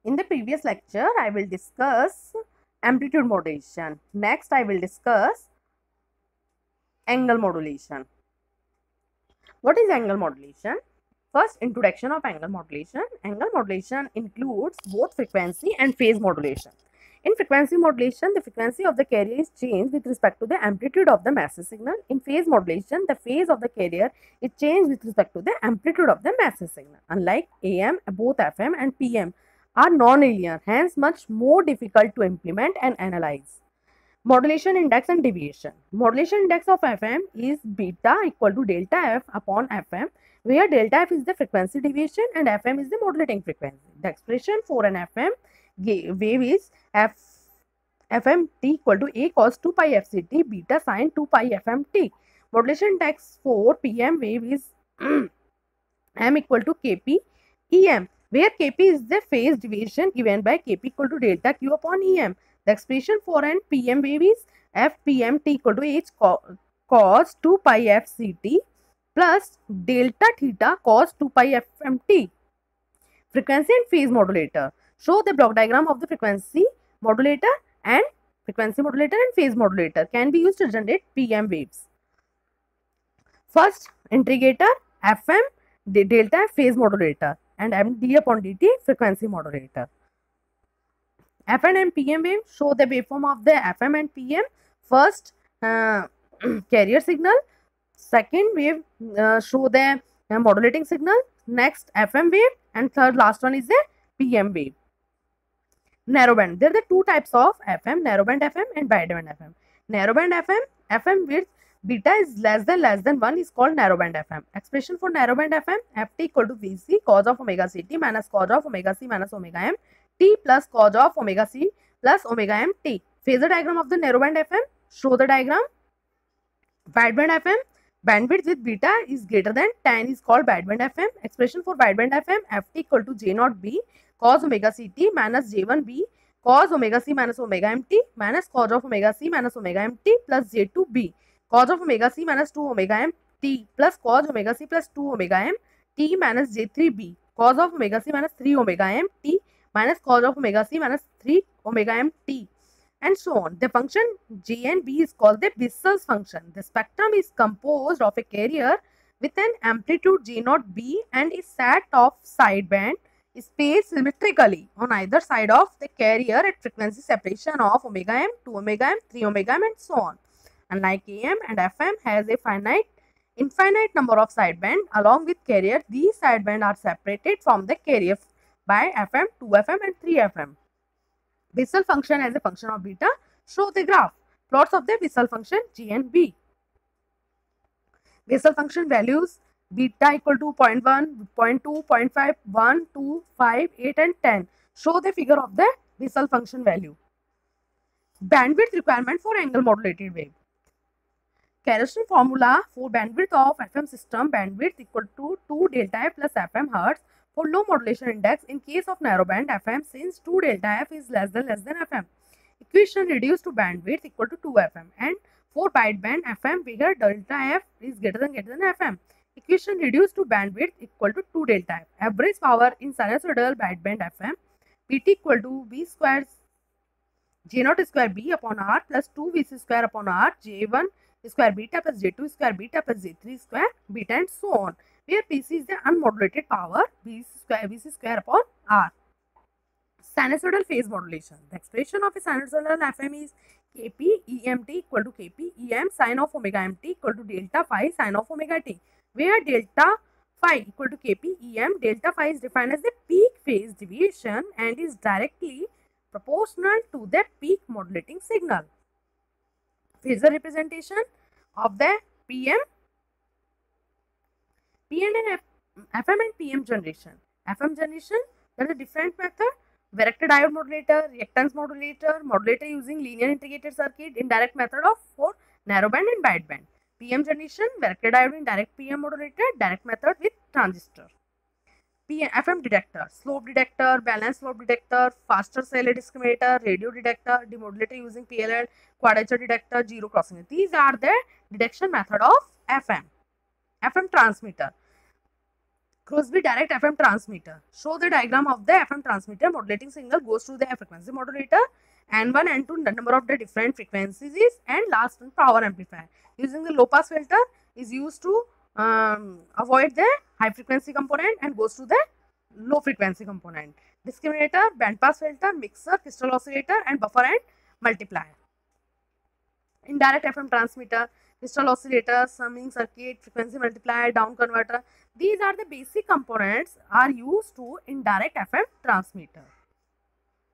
In the previous lecture, I will discuss amplitude modulation. Next, I will discuss angle modulation. What is angle modulation? First, introduction of angle modulation. Angle modulation includes both frequency and phase modulation. In frequency modulation, the frequency of the carrier is changed with respect to the amplitude of the message signal. In phase modulation, the phase of the carrier is changed with respect to the amplitude of the message signal. Unlike AM, both FM and PM are non-linear, hence much more difficult to implement and analyze. Modulation index and deviation. Modulation index of FM is beta equal to delta F upon FM, where delta F is the frequency deviation and FM is the modulating frequency. The expression for an FM wave is FMT equal to A cos 2 pi FCT beta sin 2 pi FMT. Modulation index for PM wave is M equal to KP EM, where KP is the phase deviation given by KP equal to delta Q upon EM. The expression for an PM wave is FPMT equal to H cos 2 pi FCT plus delta theta cos 2 pi FMT. Frequency and phase modulator. Show the block diagram of the frequency modulator and phase modulator can be used to generate PM waves. First, integrator FM delta phase modulator and d upon dt frequency modulator. FM and PM wave. Show the waveform of the FM and PM. First, carrier signal. Second wave, show the modulating signal. Next, FM wave, and third last one is the PM wave. Narrowband. There are the two types of FM: narrowband FM and wideband FM. Narrowband FM, FM with beta is less than 1 is called narrowband FM. Expression for narrowband FM: Ft equal to Vc cos of omega Ct minus cos of omega C minus omega M T plus cos of omega C plus omega M T. Phasor diagram of the narrowband FM. Show the diagram. Wideband FM, bandwidth with beta is greater than 10 is called wideband FM. Expression for wideband FM: Ft equal to J naught B cos omega Ct minus J1 B cos omega C minus omega Mt minus cos of omega C minus omega Mt plus J2 B cos of omega C minus 2 omega M T plus cos omega C plus 2 omega M T minus J3 B cos of omega C minus 3 omega M T minus cos of omega C minus 3 omega M T, and so on. The function J and B is called the Bessel's function. The spectrum is composed of a carrier with an amplitude J naught B and a set of sideband spaced symmetrically on either side of the carrier at frequency separation of omega M, 2 omega M, 3 omega M, and so on. Unlike AM and FM has a infinite number of sideband along with carrier, these sideband are separated from the carrier by FM, 2FM and 3FM. Bessel function as a function of beta. Show the graph. Plots of the Bessel function G and B. Bessel function values beta equal to 0.1, 0.2, 0.5, 1, 2, 5, 8 and 10. Show the figure of the Bessel function value. Bandwidth requirement for angle modulated wave. Carrierson formula for bandwidth of FM system: bandwidth equal to 2 delta F plus FM hertz for low modulation index in case of narrowband FM, since 2 delta F is less than FM. Equation reduced to bandwidth equal to 2 FM, and for wideband FM where delta F is greater than FM. Equation reduced to bandwidth equal to 2 delta F. Average power in sinusoidal wideband FM Pt equal to V square J naught square B upon R plus 2 Vc square upon R J1 square beta plus J2 square beta plus J3 square beta, and so on, where Pc is the unmodulated power Vc square upon R. Sinusoidal phase modulation. The expression of a sinusoidal FM is Kp Emt equal to Kp Em sin of omega Mt equal to delta phi sin of omega T, where delta phi equal to Kp Em. Delta phi is defined as the peak phase deviation and is directly proportional to the peak modulating signal. Phasor representation of the PM and FM and PM generation. FM generation, there is a different method: varactor diode modulator, reactance modulator using linear integrated circuit, indirect method of for narrowband and wideband. PM generation, varactor diode in direct PM modulator, direct method with transistor. FM detector, slope detector, balance slope detector, faster cell discriminator, radio detector, demodulator using PLL, quadrature detector, zero crossing. These are the detection method of FM. FM transmitter. Crosby direct FM transmitter. Show the diagram of the FM transmitter. Modulating signal goes to the frequency modulator. N1 and N2 number of the different frequencies is, and last one power amplifier. Using the low pass filter is used to avoid the high frequency component and goes to the low frequency component. Discriminator, band pass filter, mixer, crystal oscillator, and buffer and multiplier. Indirect FM transmitter, crystal oscillator, summing circuit, frequency multiplier, down converter. These are the basic components are used to indirect FM transmitter.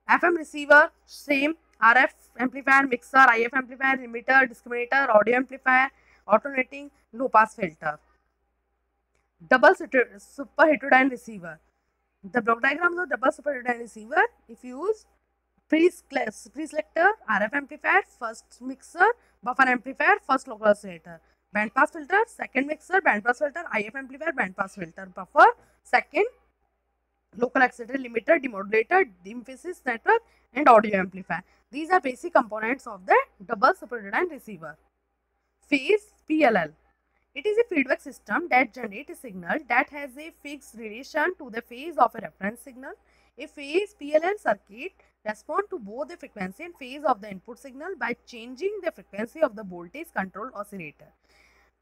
FM receiver, same, RF amplifier, mixer, IF amplifier, limiter, discriminator, audio amplifier, alternating, low pass filter. Double super heterodyne receiver. The block diagram of double super heterodyne receiver, if you use pre-selector, RF amplifier, first mixer, buffer amplifier, first local oscillator. Band pass filter, second mixer, band pass filter, IF amplifier, band pass filter, buffer, second local oscillator, limiter, demodulator, emphasis network, and audio amplifier. These are basic components of the double super heterodyne receiver. Phase PLL. It is a feedback system that generates a signal that has a fixed relation to the phase of a reference signal. A phase PLL circuit responds to both the frequency and phase of the input signal by changing the frequency of the voltage controlled oscillator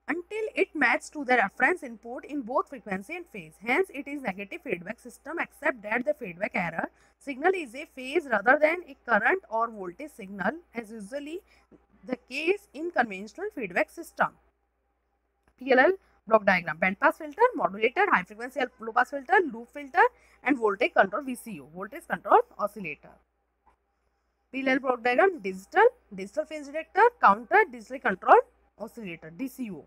until it matches to the reference input in both frequency and phase. Hence, it is negative feedback system except that the feedback error signal is a phase rather than a current or voltage signal, as usually the case in conventional feedback system. PLL block diagram: band pass filter, modulator, high frequency low pass filter, loop filter, and voltage control VCO, voltage control oscillator. PLL block diagram: digital phase detector, counter, digital control oscillator, DCO.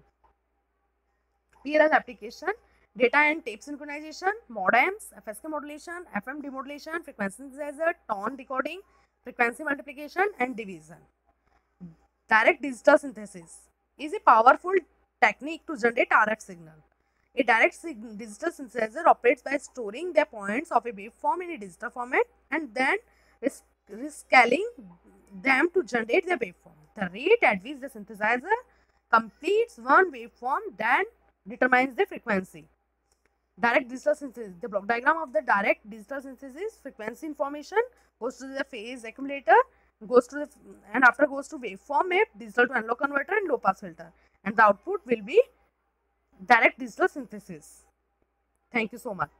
PLL application: data and tape synchronization, modems, FSK modulation, FM demodulation, frequency synthesizer, tone decoding, frequency multiplication, and division. Direct digital synthesis is a powerful technique to generate RF signal. A direct digital synthesizer operates by storing the points of a waveform in a digital format and then rescaling them to generate the waveform. The rate at which the synthesizer completes one waveform then determines the frequency. Direct digital synthesis. The block diagram of the direct digital synthesis: frequency information goes to the phase accumulator, goes to the and after goes to waveform map, digital to analog converter, and low pass filter, and the output will be direct digital synthesis. Thank you so much.